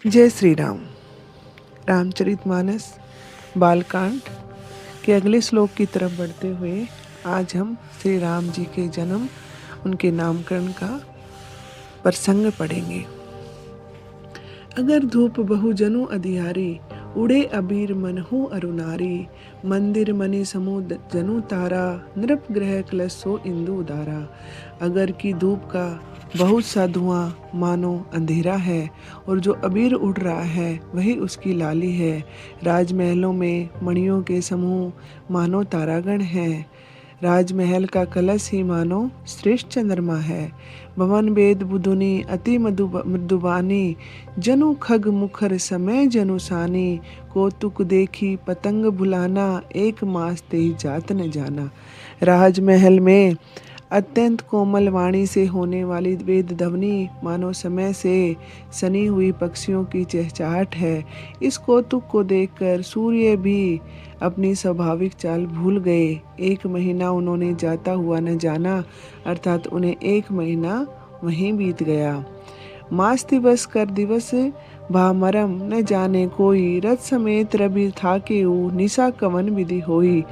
जय श्री राम। रामचरितमानस बालकांड के अगले श्लोक की तरफ बढ़ते हुए आज हम श्री राम जी के जन्म, उनके नामकरण का प्रसंग पढ़ेंगे। अगर धूप बहु जनु अधियारी, उड़े अबीर मनहु अरुनारी। मंदिर मणि समूह जनु तारा, नृप ग्रह कलशो इंदु उदारा। अगर की धूप का बहुत सा धुआं मानो अंधेरा है और जो अबीर उड़ रहा है वही उसकी लाली है। राजमहलों में मणियों के समूह मानो तारागण हैं। राजमहल का कलश ही मानो श्रेष्ठ चंद्रमा है। भवन वेद बुधुनी अति मृदुबानी, जनु खग मुखर समय जनुसानी। कौतुक देखी पतंग भुलाना, एक मास ते जात न जाना। राजमहल में अत्यंत कोमल वाणी से होने वाली वेद ध्वनि मानो समय से सनी हुई पक्षियों की चहचहाट है। इस कौतुक को देखकर सूर्य भी अपनी स्वाभाविक चाल भूल गए। 1 महीना उन्होंने जाता हुआ न जाना, अर्थात उन्हें 1 महीना वहीं बीत गया। मास दिवस कर दिवस भामरम, न जाने कोई। रथ समेत रवि था के ऊ, निशा कवन विधि होई।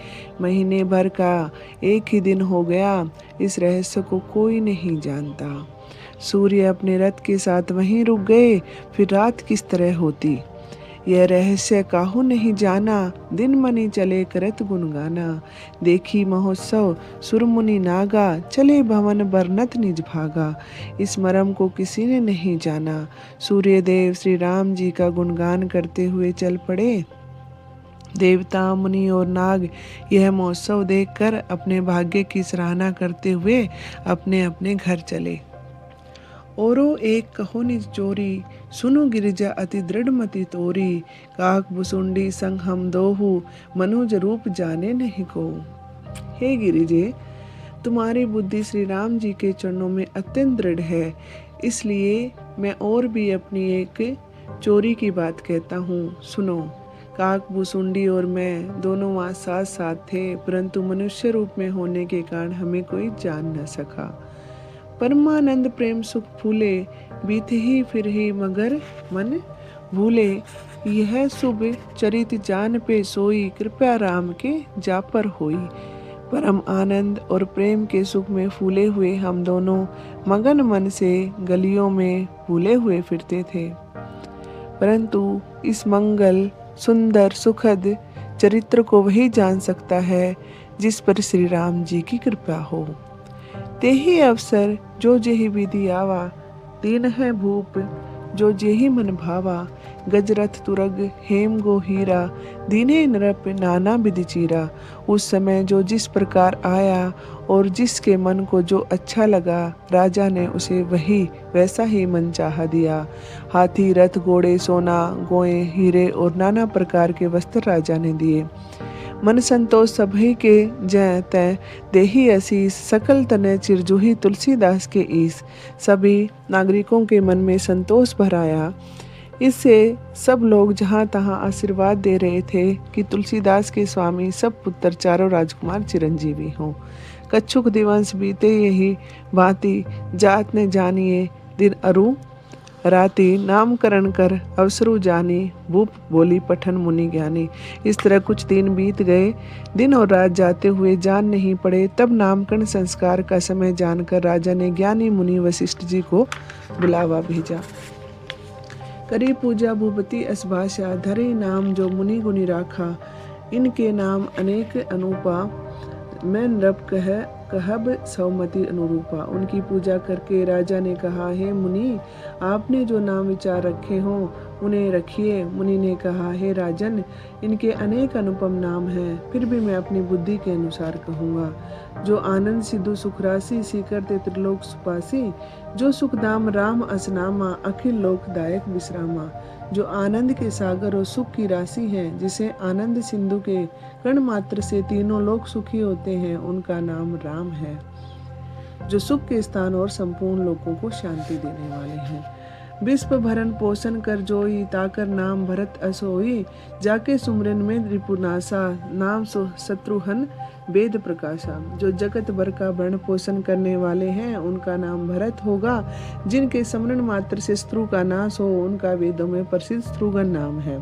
महीने भर का एक ही दिन हो गया, इस रहस्य को कोई नहीं जानता। सूर्य अपने रथ के साथ वहीं रुक गए, फिर रात किस तरह होती यह रहस्य काहू नहीं जाना। दिन मनि चले करत गुनगाना, देखी महोत्सव सुरमुनि नागा। चले भवन बरनत निज भागा, इस मर्म को किसी ने नहीं जाना। सूर्यदेव श्री राम जी का गुणगान करते हुए चल पड़े। देवता मुनि और नाग यह महोत्सव देखकर अपने भाग्य की सराहना करते हुए अपने अपने घर चले। औरो एक कहो निज चोरी, सुनो गिरिजा अति दृढ़ मति तोरी। काक भुसुंडी संग हम दोहु, मनुज रूप जाने नहीं को। हे गिरिजे, तुम्हारी बुद्धि श्री राम जी के चरणों में अत्यंत दृढ़ है, इसलिए मैं और भी अपनी एक चोरी की बात कहता हूँ, सुनो। काक भुसुंडी और मैं दोनों वहाँ साथ साथ थे, परंतु मनुष्य रूप में होने के कारण हमें कोई जान न सका। परमानंद प्रेम सुख फूले, बीते ही फिर ही मगर मन भूले। यह शुभ चरित जान पे सोई, कृपया राम के जा पर होई। परम आनंद और प्रेम के सुख में फूले हुए हम दोनों मगन मन से गलियों में भूले हुए फिरते थे, परंतु इस मंगल सुंदर सुखद चरित्र को वही जान सकता है जिस पर श्री राम जी की कृपा हो। तेहि अवसर जो जेहि विधि आवा, दीन है भूप जो जेहि मन भावा। गजरथ तुरग हेम गो हीरा, दीने नृप नाना विधि चीरा। उस समय जो जिस प्रकार आया और जिसके मन को जो अच्छा लगा, राजा ने उसे वही वैसा ही मन चाहा दिया। हाथी रथ घोड़े सोना गोए हीरे और नाना प्रकार के वस्त्र राजा ने दिए। मन संतोष सभी के जय तय, देही असीस सकल तनय चिरजूही तुलसीदास के ईस। सभी नागरिकों के मन में संतोष भराया। इससे सब लोग जहाँ तहाँ आशीर्वाद दे रहे थे कि तुलसीदास के स्वामी सब पुत्र चारों राजकुमार चिरंजीवी हों। कच्छुक दिवंश बीते यही भांति, जात ने जानिए दिन अरु राति। नामकरण कर अवसरु जानी, भूप बोली पठन मुनि ज्ञानी। इस तरह कुछ दिन बीत गए, दिन और रात जाते हुए जान नहीं पड़े। तब नामकरण संस्कार का समय जानकर राजा ने ज्ञानी मुनि वशिष्ठ जी को बुलावा भेजा। करी पूजा भूपति असभाषा, धरे नाम जो मुनि गुनि राखा। इनके नाम अनेक अनुपा, मैं नृप कहब सौमति अनुरूपा। उनकी पूजा करके राजा ने कहा, हे मुनि, आपने जो नाम विचार रखे हों उन्हें रखिए। मुनि ने कहा, हे राजन, इनके अनेक अनुपम नाम हैं, फिर भी मैं अपनी बुद्धि के अनुसार कहूँगा। जो आनंद सिद्धू सुखरासी, सीकरते त्रिलोक सुपासी। जो सुखदाम राम असनामा, अखिल लोकदायक विश्रामा। जो आनंद के सागर और सुख की राशि है, जिसे आनंद सिंधु के कण मात्र से तीनों लोग सुखी होते हैं, उनका नाम राम है। जो सुख के स्थान और संपूर्ण लोगों को शांति देने वाले हैं। विश्व भरन पोषण कर जोई, ताकर नाम भरत असोई, जाके सुमरन में रिपुनासा, नाम शत्रुहन वेद प्रकाशा। जो जगत भर का भरण पोषण करने वाले हैं उनका नाम भरत होगा, जिनके स्मरण मात्र से शत्रु का नाश हो उनका वेदों में प्रसिद्ध शत्रुघ्न नाम है।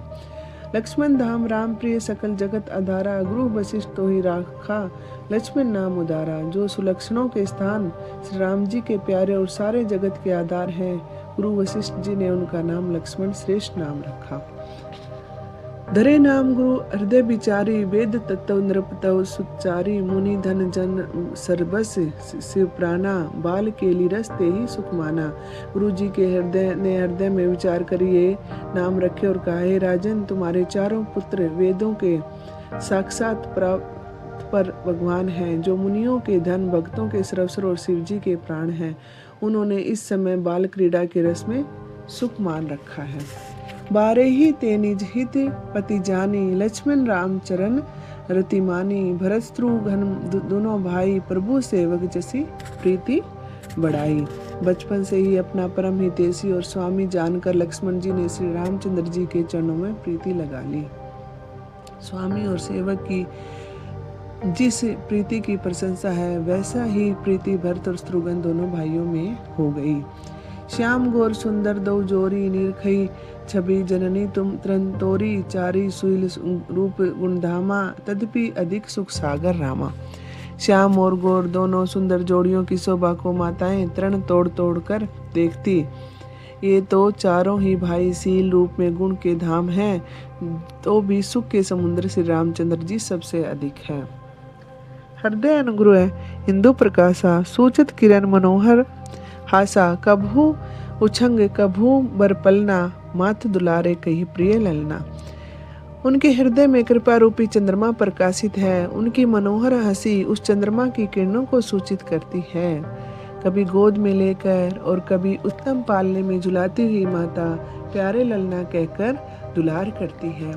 लक्ष्मण धाम राम प्रिय सकल जगत आधारा, गुरु वशिष्ठ तो ही राखा लक्ष्मण नाम उदारा। जो सुलक्षणों के स्थान श्री राम जी के प्यारे और सारे जगत के आधार हैं, गुरु वशिष्ठ जी ने उनका नाम लक्ष्मण श्रेष्ठ नाम रखा। धरे नाम गुरु हृदय विचारी, वेद तत्व नृपतव सुचारी, मुनि धन जन सर्वस शिव प्राणा, बाल केली रस ते ही सुख माना। गुरु जी के हृदय में विचार करिए नाम रखे और कहे, राजन तुम्हारे चारों पुत्र वेदों के साक्षात पर भगवान हैं, जो मुनियों के धन, भक्तों के सरवसर और शिव जी के प्राण हैं। उन्होंने इस समय बाल क्रीड़ा के रस में सुख मान रखा है। बारे ही ते निज हित पति जानी, लक्ष्मण राम चरण रतिमानी, भरत शत्रुघ्न दोनों भाई, प्रभु सेवक जैसी प्रीति बढ़ाई। बचपन से ही अपना परम हितैषी और स्वामी जानकर लक्ष्मण जी ने श्री रामचंद्र जी के चरणों में प्रीति लगा ली। स्वामी और सेवक की जिस प्रीति की प्रशंसा है, वैसा ही प्रीति भरत और शत्रुघ्न दोनों भाइयों में हो गई। श्याम गोर सुंदर दो जोरी, निरखई छवि जननी तुम त्रंतोरी, चारी सुईल रूप गुणधामा, तदपि अधिक सुख सागर रामा। श्याम और गोर दोनों सुंदर जोड़ियों की शोभा को माताएं तृण तोड़ तोड़ कर देखती। ये तो चारों ही भाई सील रूप में गुण के धाम हैं, तो भी सुख के समुद्र श्री रामचंद्र जी सबसे अधिक है। हृदय अनुग्रह हिंदू प्रकाशा, सूचत किरण मनोहर हासा, कभू उछंग कभू बरपलना, मात दुलारे कही प्रिय ललना। उनके हृदय में कृपा रूपी चंद्रमा प्रकाशित है। उनकी मनोहर हंसी उस चंद्रमा की किरणों को सूचित करती है। कभी गोद में लेकर और कभी उत्तम पालने में झुलाती हुई माता प्यारे ललना कहकर दुलार करती है।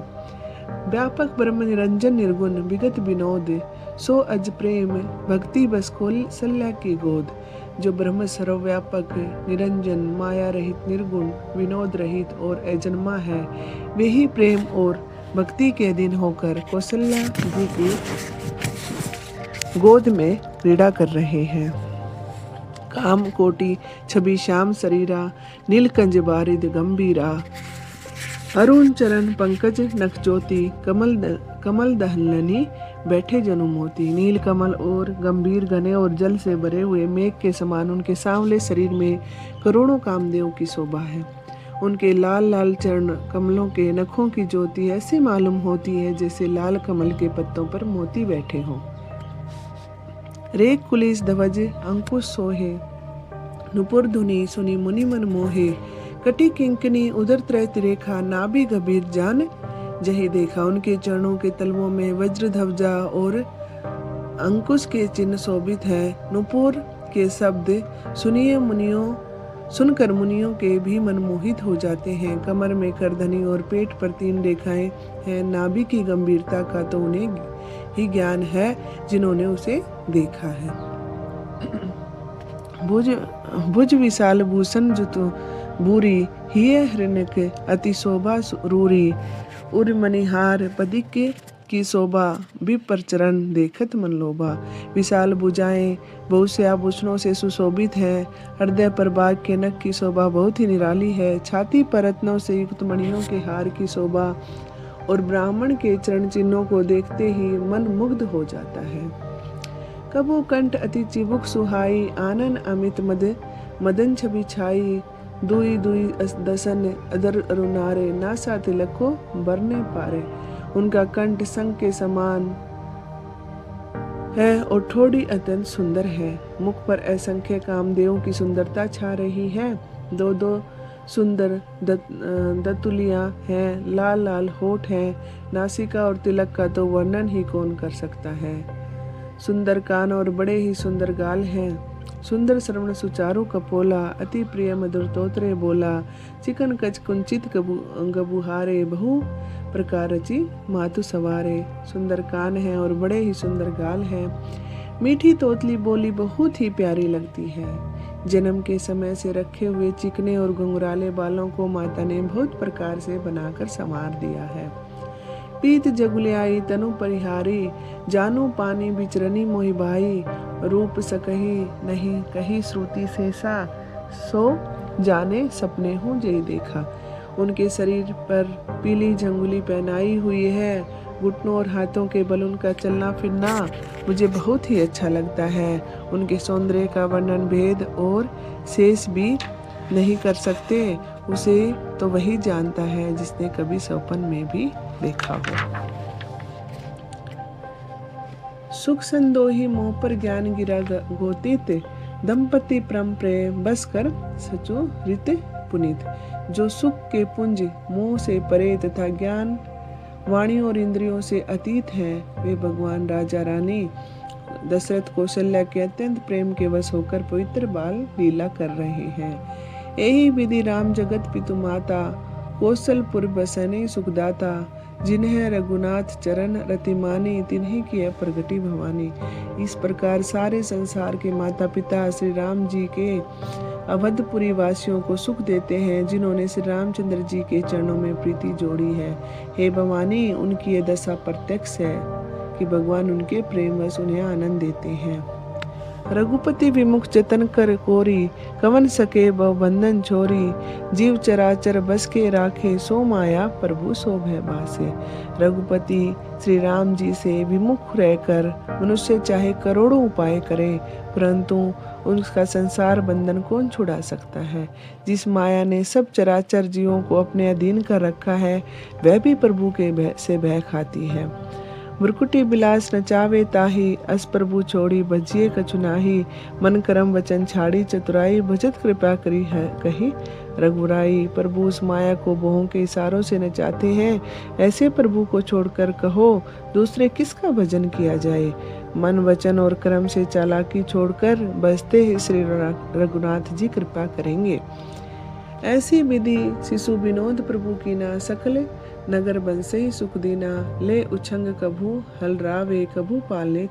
व्यापक ब्रह्म निरंजन निर्गुण विगत विनोद, सो अज प्रेम भक्ति बस खोल सल्ला की गोद। जो ब्रह्म सर्वव्यापक निरंजन माया रहित निर्गुण विनोद रहित और अजन्मा है, वे ही प्रेम और भक्ति के अधीन होकर कौशल्या जी की गोद में क्रीड़ा कर रहे हैं। काम कोटि छवि श्याम शरीरा, नीलकंज बारिद गंभीरा, अरुण चरण पंकज नख ज्योति, कमल दहलनी बैठे जनु मोती। नील कमल और गंभीर घने और जल से भरे हुए मेघ के समान उनके सांवले शरीर में करोड़ों कामदेव की शोभा है। उनके लाल लाल चरण कमलों के नखों की ज्योति ऐसी मालूम होती है जैसे लाल कमल के पत्तों पर मोती बैठे हों। रेख कुलिस ध्वज अंकुश सोहे, नुपुर धुनी सुनी मुनि मन मोहे, कटी किंकनी उदर त्रैत रेखा, नाभि गंभीर जान जही देखा। उनके चरणों के तलवों में वज्र ध्वजा और अंकुश के चिन्ह शोभित है। नुपुर के शब्द सुनकर मुनियों के भी मन मोहित हो जाते हैं। कमर में करधनी और पेट पर 3 रेखाएं हैं। नाभि की गंभीरता का तो उन्हें ही ज्ञान है जिन्होंने उसे देखा है। भुज विशाल भूषण जुतु बूरी, हिय हृणक अति शोभा रूरी, उर मणिहार पदिक की शोभा, विपर चरण देखत मन लोभा। विशाल भुजाएं बहुत से आभूषणों से सुशोभित हैं। हृदय पर बाघ के नख की शोभा बहुत ही निराली है। छाती पर रत्नों से युक्त मणियों के हार की शोभा और ब्राह्मण के चरण चिन्हों को देखते ही मन मुग्ध हो जाता है। कबो कंठ अति चिबुक सुहाई, आनन अमित मदन छवि छाई, दुई दुई दसन अदर अरुनारे, नासा तिलक को बरने पारे। उनका कंठ शंख के समान है और ठोड़ी अत्यंत सुंदर है। मुख पर असंख्य कामदेवों की सुंदरता छा रही है। 2 सुंदर दतुलियां हैं, लाल लाल होठ हैं। नासिका और तिलक का तो वर्णन ही कौन कर सकता है। सुंदर कान और बड़े ही सुंदर गाल हैं। सुंदर श्रवण सुचारु कपोला, अति प्रिय मधुर तोत्रे बोला। चिकन कच कुंचित गबुहारे, बहु प्रकार रची मातु सवारे। सुंदर कान है और बड़े ही सुंदर गाल हैं। मीठी तोतली बोली बहुत ही प्यारी लगती है। जन्म के समय से रखे हुए चिकने और घुंघराले बालों को माता ने बहुत प्रकार से बनाकर संवार दिया है। पीत जगुलियाई तनु परिहारी, जानू पानी बिचरनी मोहि भाई, रूप सकही नहीं कही श्रुति शेषा, सो जाने सपने हूँ जय देखा। उनके शरीर पर पीली झंगुली पहनाई हुई है। घुटनों और हाथों के बल उनका चलना फिरना मुझे बहुत ही अच्छा लगता है। उनके सौंदर्य का वर्णन भेद और शेष भी नहीं कर सकते। उसे तो वही जानता है जिसने कभी सपन में भी देखा हो। सुख संदोही मोह पर ज्ञान गिरा गोतित, दंपति परम प्रेम बस कर सचो रित पुनीत। जो सुख के पुंज मोह से परे तथा ज्ञान वाणी और इंद्रियों से अतीत हैं, वे भगवान राजा रानी दशरथ कौशल्या के अत्यंत प्रेम के वश होकर पवित्र बाल लीला कर रहे हैं। यही विधि राम जगत पितु माता, कौशलपुर बसने सुखदाता, जिन्हें रघुनाथ चरण रतिमानी, तिन्हीं की है प्रगति भवानी। इस प्रकार सारे संसार के माता पिता श्री राम जी के अवधपुरी वासियों को सुख देते हैं, जिन्होंने श्री रामचंद्र जी के चरणों में प्रीति जोड़ी है। हे भवानी, उनकी ये दशा प्रत्यक्ष है कि भगवान उनके प्रेमवश उन्हें आनंद देते हैं। रघुपति विमुख जतन कर कोरी, कवन सके बहु बंधन छोरी, जीव चराचर बस के राखे, सो माया प्रभु सो भय बासे। रघुपति श्री राम जी से विमुख रहकर मनुष्य चाहे करोड़ों उपाय करे, परंतु उसका संसार बंधन कौन छुड़ा सकता है। जिस माया ने सब चराचर जीवों को अपने अधीन कर रखा है, वह भी प्रभु के भय से भय खाती है। मुरकुटी बिलास नचावे ताही, अस प्रभु छोड़ी भजिए कछु नाही, मन करम वचन छाड़ी चतुराई, भजत कृपा करी है कही रघुराई। प्रभु उस माया को बहुओं के इशारों से नचाते हैं। ऐसे प्रभु को छोड़कर कहो दूसरे किसका भजन किया जाए। मन वचन और कर्म से चालाकी छोड़कर बसते ही श्री रघुनाथ जी कृपा करेंगे। ऐसी विधि शिशु विनोद प्रभु की ना, सकल नगर बंसे ही सुख दीना, ले उछंग कभू हल रावे, कभू पालने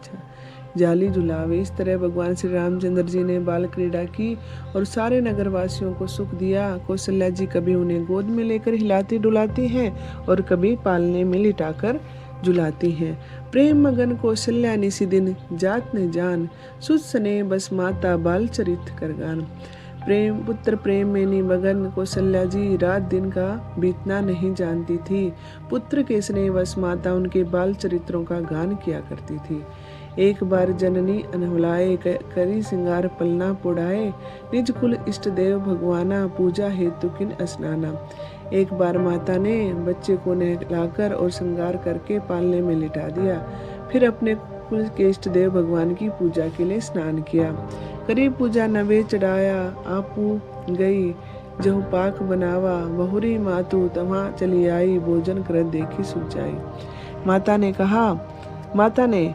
जाली झुलावे। इस तरह भगवान श्री रामचंद्र जी ने बाल क्रीड़ा की और सारे नगरवासियों को सुख दिया। कौशल्या जी कभी उन्हें गोद में लेकर हिलाती डुलाती हैं और कभी पालने में लिटाकर झुलाती हैं। प्रेम मगन कौशल्या निसी दिन, जात न जान, सुत सने बस माता बाल चरित कर गान। प्रेम पुत्र प्रेम में निमग्न कौशल्या जी रात दिन का बीतना नहीं जानती थी। पुत्र के स्नेहवश माता उनके बाल चरित्रों का गान किया करती थी। एक बार जननी अनहुलाए, करी सिंगार पलना पुड़ाए, निज कुल इष्ट देव भगवाना, पूजा हेतु किन स्नाना। एक बार माता ने बच्चे को नहलाकर और श्रृंगार करके पालने में लिटा दिया, फिर अपने कुल के इष्ट देव भगवान की पूजा के लिए स्नान किया। करी पूजा नवे चढ़ाया, आपू गई जहु पाक बनावा, बहुरी मातु तहाँ चली आई, भोजन कर देखी सुचाई। माता ने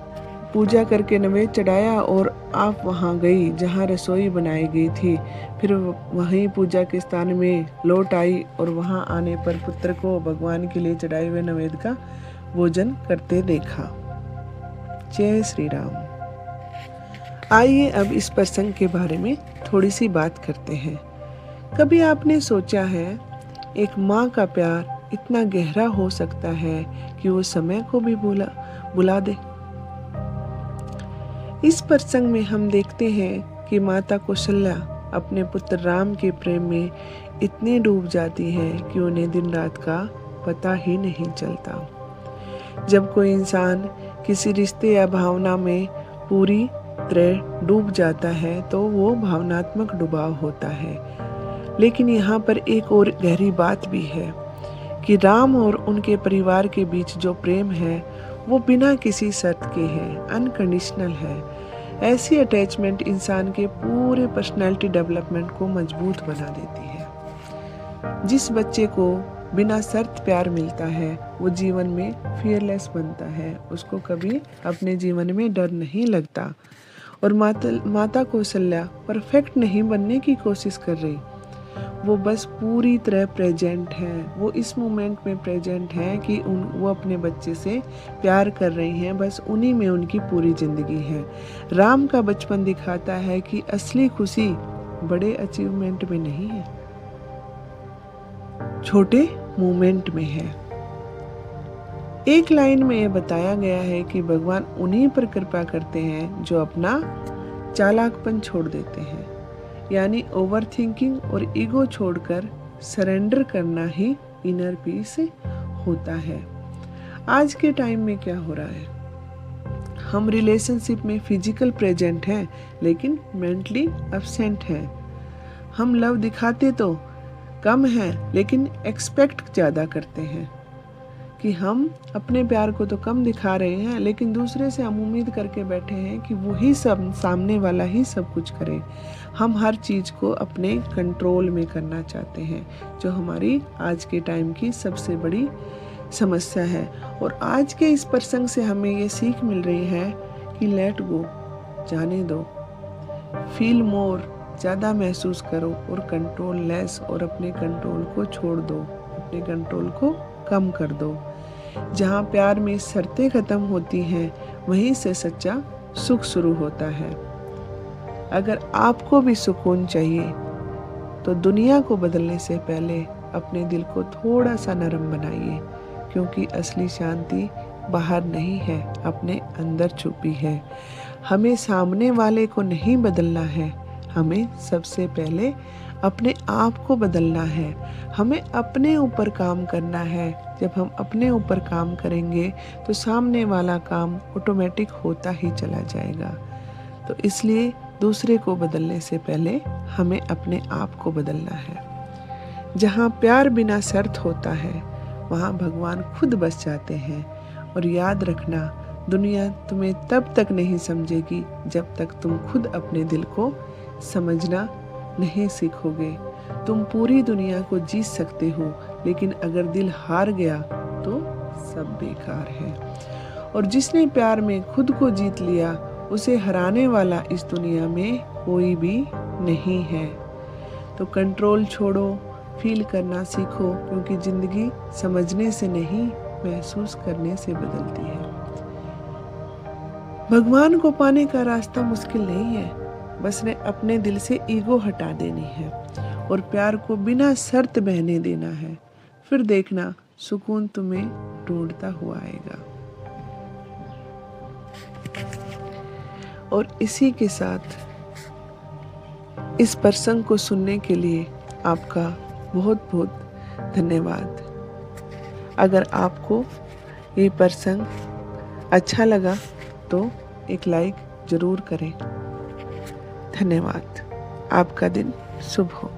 पूजा करके नवेद चढ़ाया और आप वहाँ गई जहाँ रसोई बनाई गई थी। फिर वहीं पूजा के स्थान में लौट आई और वहाँ आने पर पुत्र को भगवान के लिए चढ़ाए हुए नवेद का भोजन करते देखा। जय श्री राम। आइए अब इस प्रसंग के बारे में थोड़ी सी बात करते हैं। कभी आपने सोचा है एक माँ का प्यार इतना गहरा हो सकता है कि वो समय को भी बुला दे। इस प्रसंग में हम देखते हैं कि माता कौशल्या अपने पुत्र राम के प्रेम में इतनी डूब जाती है कि उन्हें दिन रात का पता ही नहीं चलता। जब कोई इंसान किसी रिश्ते या भावना में पूरी तरह डूब जाता है तो वो भावनात्मक डुबाव होता है। लेकिन यहाँ पर एक और गहरी बात भी है कि राम और उनके परिवार के बीच जो प्रेम है वो बिना किसी शर्त के है, अनकंडीशनल है। ऐसी अटैचमेंट इंसान के पूरे पर्सनैलिटी डेवलपमेंट को मजबूत बना देती है। जिस बच्चे को बिना शर्त प्यार मिलता है वो जीवन में फियरलेस बनता है, उसको कभी अपने जीवन में डर नहीं लगता। और माता कौशल्या परफेक्ट नहीं बनने की कोशिश कर रही, वो बस पूरी तरह प्रेजेंट है। वो इस मोमेंट में प्रेजेंट है कि वो अपने बच्चे से प्यार कर रही हैं, बस उन्हीं में उनकी पूरी जिंदगी है। राम का बचपन दिखाता है कि असली खुशी बड़े अचीवमेंट में नहीं है, छोटे मूवमेंट में है। एक लाइन में यह बताया गया है कि भगवान उन्हीं पर कृपा करते हैं जो अपना चालाकपन छोड़ देते हैं, यानी ओवर थिंकिंग और ईगो छोड़कर सरेंडर करना ही इनर पीस होता है। आज के टाइम में क्या हो रहा है, हम रिलेशनशिप में फिजिकल प्रेजेंट हैं लेकिन मेंटली एब्सेंट हैं। हम लव दिखाते तो कम हैं लेकिन एक्सपेक्ट ज़्यादा करते हैं कि हम अपने प्यार को तो कम दिखा रहे हैं लेकिन दूसरे से हम उम्मीद करके बैठे हैं कि वही सब सामने वाला ही सब कुछ करे। हम हर चीज़ को अपने कंट्रोल में करना चाहते हैं, जो हमारी आज के टाइम की सबसे बड़ी समस्या है। और आज के इस प्रसंग से हमें ये सीख मिल रही है कि लेट गो, जाने दो, फील मोर, ज़्यादा महसूस करो, और कंट्रोल लेस, और अपने कंट्रोल को छोड़ दो, अपने कंट्रोल को कम कर दो। जहाँ प्यार में शर्तें ख़त्म होती हैं वहीं से सच्चा सुख शुरू होता है। अगर आपको भी सुकून चाहिए तो दुनिया को बदलने से पहले अपने दिल को थोड़ा सा नरम बनाइए, क्योंकि असली शांति बाहर नहीं है, अपने अंदर छुपी है। हमें सामने वाले को नहीं बदलना है, हमें सबसे पहले अपने आप को बदलना है। हमें अपने ऊपर काम करना है। जब हम अपने ऊपर काम करेंगे तो सामने वाला काम ऑटोमेटिक होता ही चला जाएगा। तो इसलिए दूसरे को बदलने से पहले हमें अपने आप को बदलना है। जहाँ प्यार बिना शर्त होता है वहाँ भगवान खुद बस जाते हैं। और याद रखना, दुनिया तुम्हें तब तक नहीं समझेगी जब तक तुम खुद अपने दिल को समझना नहीं सीखोगे। तुम पूरी दुनिया को जीत सकते हो, लेकिन अगर दिल हार गया तो सब बेकार है। और जिसने प्यार में खुद को जीत लिया, उसे हराने वाला इस दुनिया में कोई भी नहीं है। तो कंट्रोल छोड़ो, फील करना सीखो, क्योंकि जिंदगी समझने से नहीं, महसूस करने से बदलती है। भगवान को पाने का रास्ता मुश्किल नहीं है, बस ने अपने दिल से ईगो हटा देनी है और प्यार को बिना शर्त बहने देना है। फिर देखना सुकून तुम्हें ढूंढता हुआ आएगा। और इसी के साथ इस प्रसंग को सुनने के लिए आपका बहुत बहुत धन्यवाद। अगर आपको ये प्रसंग अच्छा लगा तो एक लाइक ज़रूर करें। धन्यवाद। आपका दिन शुभ हो।